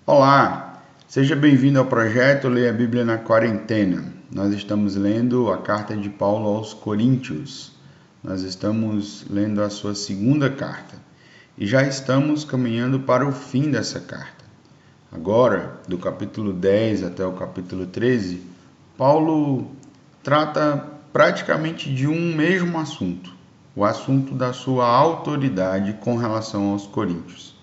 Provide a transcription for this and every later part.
Olá, seja bem-vindo ao projeto Leia a Bíblia na Quarentena. Nós estamos lendo a carta de Paulo aos Coríntios. Nós estamos lendo a sua segunda carta e já estamos caminhando para o fim dessa carta. Agora, do capítulo 10 até o capítulo 13, Paulo trata praticamente de um mesmo assunto, o assunto da sua autoridade com relação aos coríntios.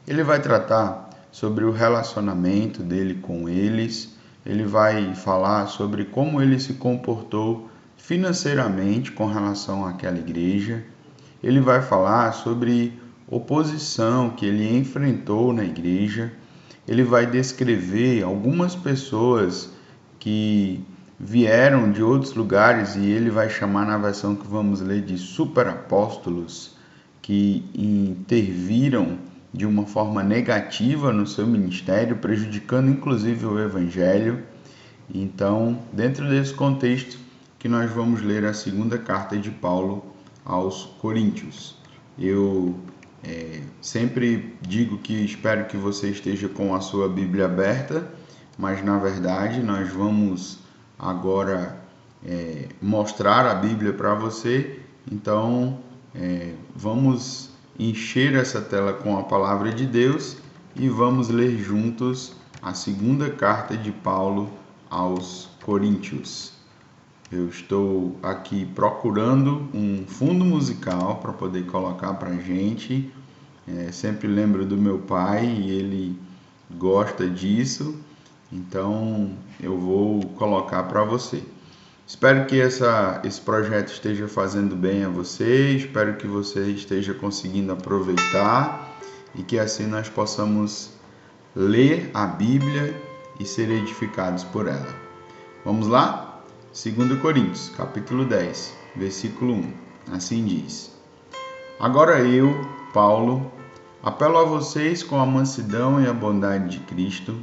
Ele vai tratar sobre o relacionamento dele com eles, ele vai falar sobre como ele se comportou financeiramente com relação àquela igreja, ele vai falar sobre oposição que ele enfrentou na igreja, ele vai descrever algumas pessoas que vieram de outros lugares e ele vai chamar na versão que vamos ler de superapóstolos que interviram de uma forma negativa no seu ministério, prejudicando inclusive o evangelho. Então, dentro desse contexto que nós vamos ler a segunda carta de Paulo aos Coríntios. Eu sempre digo que espero que você esteja com a sua Bíblia aberta, mas na verdade nós vamos agora mostrar a Bíblia para você. Então, vamos encher essa tela com a palavra de Deus e vamos ler juntos a segunda carta de Paulo aos Coríntios. Eu estou aqui procurando um fundo musical para poder colocar para a gente. Sempre lembro do meu pai e ele gosta disso, então eu vou colocar para você. Espero que esse projeto esteja fazendo bem a você, espero que você esteja conseguindo aproveitar e que assim nós possamos ler a Bíblia e ser edificados por ela. Vamos lá? 2 Coríntios, capítulo 10, versículo 1. Assim diz: Agora eu, Paulo, apelo a vocês com a mansidão e a bondade de Cristo,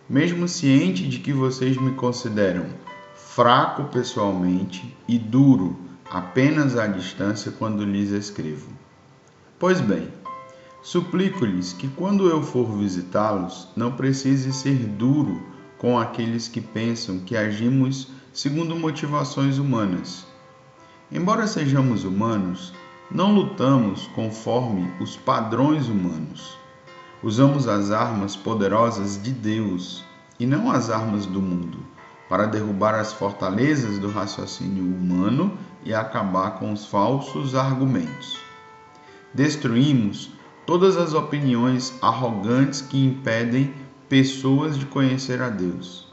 mesmo ciente de que vocês me consideram fraco pessoalmente e duro apenas à distância quando lhes escrevo. Pois bem, suplico-lhes que quando eu for visitá-los, não precise ser duro com aqueles que pensam que agimos segundo motivações humanas. Embora sejamos humanos, não lutamos conforme os padrões humanos. Usamos as armas poderosas de Deus e não as armas do mundo, para derrubar as fortalezas do raciocínio humano e acabar com os falsos argumentos. Destruímos todas as opiniões arrogantes que impedem pessoas de conhecer a Deus.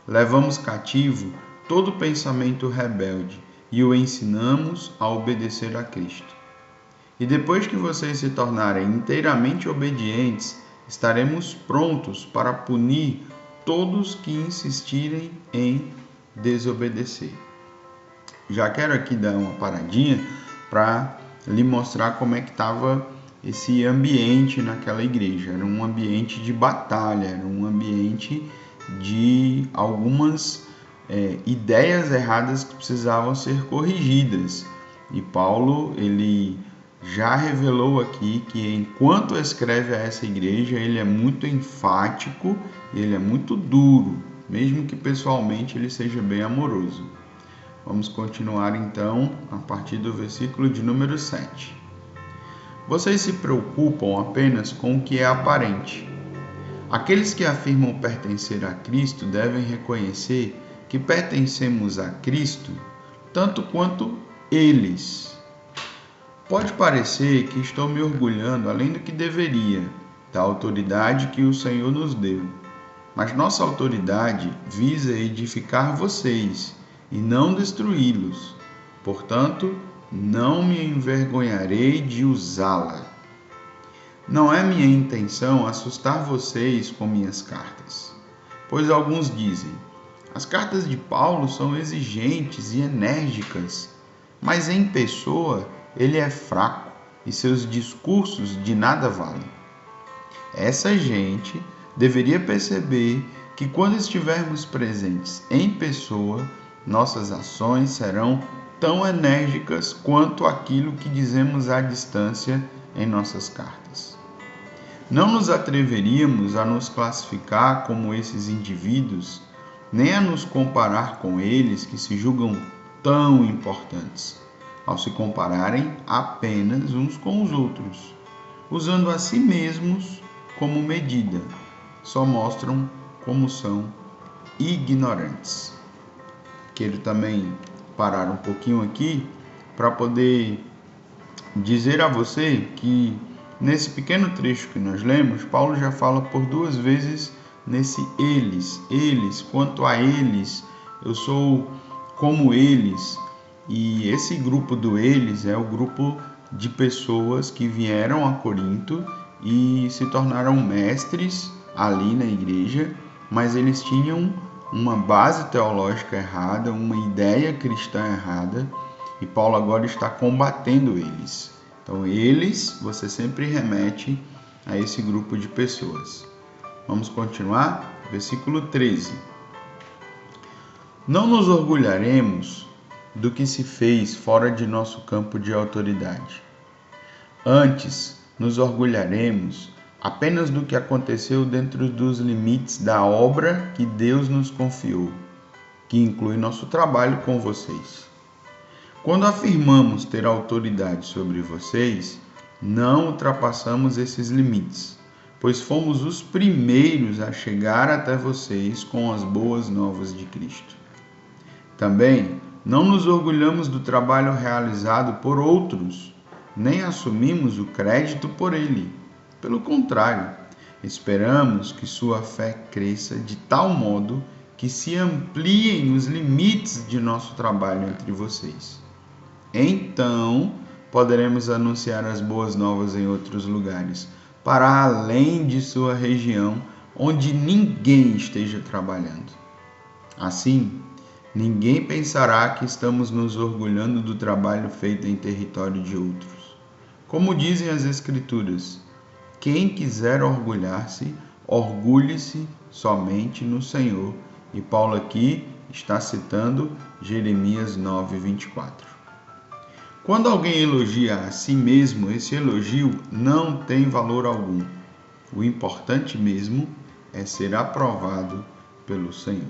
Levamos cativo todo pensamento rebelde e o ensinamos a obedecer a Cristo. E depois que vocês se tornarem inteiramente obedientes, estaremos prontos para punir todos que insistirem em desobedecer. Já quero aqui dar uma paradinha para lhe mostrar como é que estava esse ambiente naquela igreja. Era um ambiente de batalha, era um ambiente de algumas ideias erradas que precisavam ser corrigidas. E Paulo, ele já revelou aqui que enquanto escreve a essa igreja, ele é muito enfático, ele é muito duro, mesmo que pessoalmente ele seja bem amoroso. Vamos continuar então a partir do versículo de número 7. Vocês se preocupam apenas com o que é aparente. Aqueles que afirmam pertencer a Cristo devem reconhecer que pertencemos a Cristo tanto quanto eles. Pode parecer que estou me orgulhando além do que deveria, da autoridade que o Senhor nos deu. Mas nossa autoridade visa edificar vocês e não destruí-los. Portanto, não me envergonharei de usá-la. Não é minha intenção assustar vocês com minhas cartas, pois alguns dizem: as cartas de Paulo são exigentes e enérgicas, mas em pessoa ele é fraco e seus discursos de nada valem. Essa gente deveria perceber que quando estivermos presentes em pessoa, nossas ações serão tão enérgicas quanto aquilo que dizemos à distância em nossas cartas. Não nos atreveríamos a nos classificar como esses indivíduos, nem a nos comparar com eles que se julgam tão importantes, ao se compararem apenas uns com os outros, usando a si mesmos como medida, só mostram como são ignorantes. Quero também parar um pouquinho aqui para poder dizer a você que nesse pequeno trecho que nós lemos, Paulo já fala por 2 vezes nesse eles, quanto a eles, eu sou como eles. E esse grupo do eles é o grupo de pessoas que vieram a Corinto e se tornaram mestres ali na igreja, mas eles tinham uma base teológica errada, uma ideia cristã errada, e Paulo agora está combatendo eles. Então, eles, você sempre remete a esse grupo de pessoas. Vamos continuar? Versículo 13. Não nos orgulharemos do que se fez fora de nosso campo de autoridade. Antes, nos orgulharemos apenas do que aconteceu dentro dos limites da obra que Deus nos confiou, que inclui nosso trabalho com vocês. Quando afirmamos ter autoridade sobre vocês, não ultrapassamos esses limites, pois fomos os primeiros a chegar até vocês com as boas novas de Cristo. Também não nos orgulhamos do trabalho realizado por outros, nem assumimos o crédito por ele. Pelo contrário, esperamos que sua fé cresça de tal modo que se ampliem os limites de nosso trabalho entre vocês. Então, poderemos anunciar as boas novas em outros lugares, para além de sua região, onde ninguém esteja trabalhando. Assim, ninguém pensará que estamos nos orgulhando do trabalho feito em território de outros. Como dizem as Escrituras, quem quiser orgulhar-se, orgulhe-se somente no Senhor. E Paulo aqui está citando Jeremias 9:24. Quando alguém elogia a si mesmo, esse elogio não tem valor algum. O importante mesmo é ser aprovado pelo Senhor.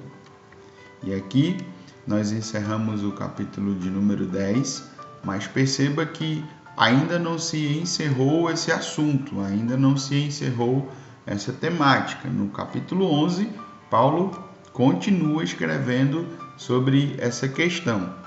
E aqui nós encerramos o capítulo de número 10, mas perceba que ainda não se encerrou esse assunto, ainda não se encerrou essa temática. No capítulo 11, Paulo continua escrevendo sobre essa questão.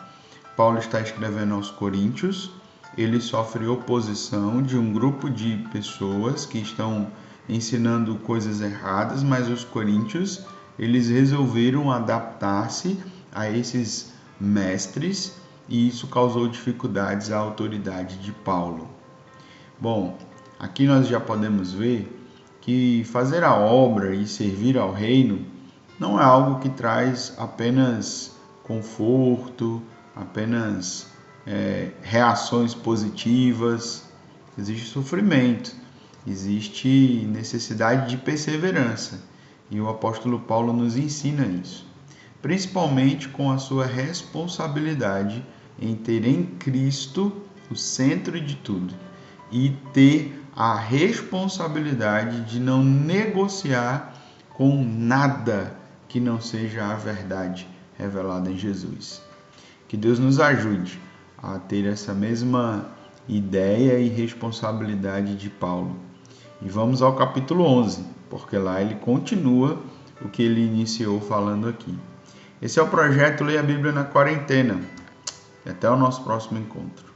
Paulo está escrevendo aos Coríntios, ele sofre oposição de um grupo de pessoas que estão ensinando coisas erradas, mas os coríntios, eles resolveram adaptar-se a esses mestres e isso causou dificuldades à autoridade de Paulo. Bom, aqui nós já podemos ver que fazer a obra e servir ao reino não é algo que traz apenas conforto, apenas reações positivas. Existe sofrimento, existe necessidade de perseverança. E o apóstolo Paulo nos ensina isso, principalmente com a sua responsabilidade em ter em Cristo o centro de tudo e ter a responsabilidade de não negociar com nada que não seja a verdade revelada em Jesus. Que Deus nos ajude a ter essa mesma ideia e responsabilidade de Paulo. E vamos ao capítulo 11, porque lá ele continua o que ele iniciou falando aqui. Esse é o projeto Leia a Bíblia na Quarentena. E até o nosso próximo encontro.